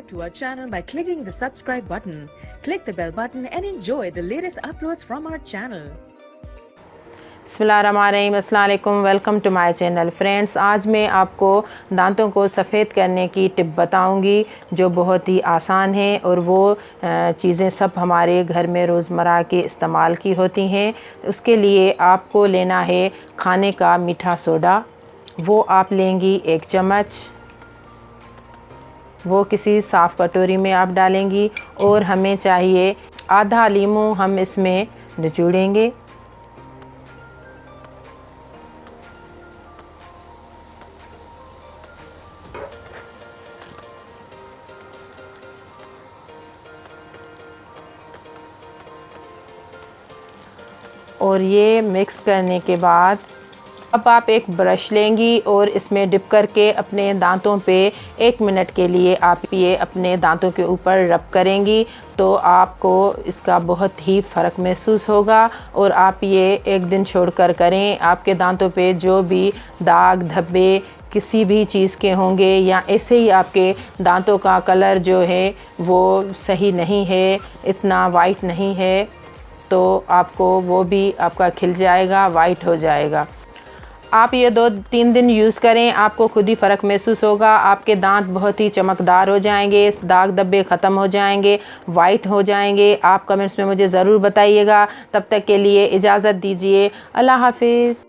to our channel by clicking the subscribe button. Click the bell button and enjoy the latest uploads from our channel. बिस्मिल्लाहिर्रहमानिर्रहीम, अस्सलाम वालेकुम। Welcome to my channel. Friends, आज मैं आपको दांतों को सफ़ेद करने की टिप बताऊंगी जो बहुत ही आसान है और वो चीज़ें सब हमारे घर में रोज़मर्रा के इस्तेमाल की होती हैं। उसके लिए आपको लेना है खाने का मीठा सोडा। वो आप लेंगी 1 चम्मच। वो किसी साफ़ कटोरी में आप डालेंगी और हमें चाहिए आधा लीमू हम इसमें निचोड़ेंगे। और ये मिक्स करने के बाद अब आप एक ब्रश लेंगी और इसमें डिप करके अपने दांतों पे 1 मिनट के लिए आप ये अपने दांतों के ऊपर रब करेंगी तो आपको इसका बहुत ही फ़र्क महसूस होगा। और आप ये 1 दिन छोड़कर करें। आपके दांतों पे जो भी दाग धब्बे किसी भी चीज़ के होंगे या ऐसे ही आपके दांतों का कलर जो है वो सही नहीं है, इतना वाइट नहीं है, तो आपको वो भी आपका खिल जाएगा, वाइट हो जाएगा। आप ये 2-3 दिन यूज़ करें, आपको खुद ही फ़र्क महसूस होगा। आपके दांत बहुत ही चमकदार हो जाएंगे, दाग धब्बे ख़त्म हो जाएंगे, वाइट हो जाएंगे। आप कमेंट्स में मुझे ज़रूर बताइएगा। तब तक के लिए इजाज़त दीजिए। अल्लाह हाफ़िज़।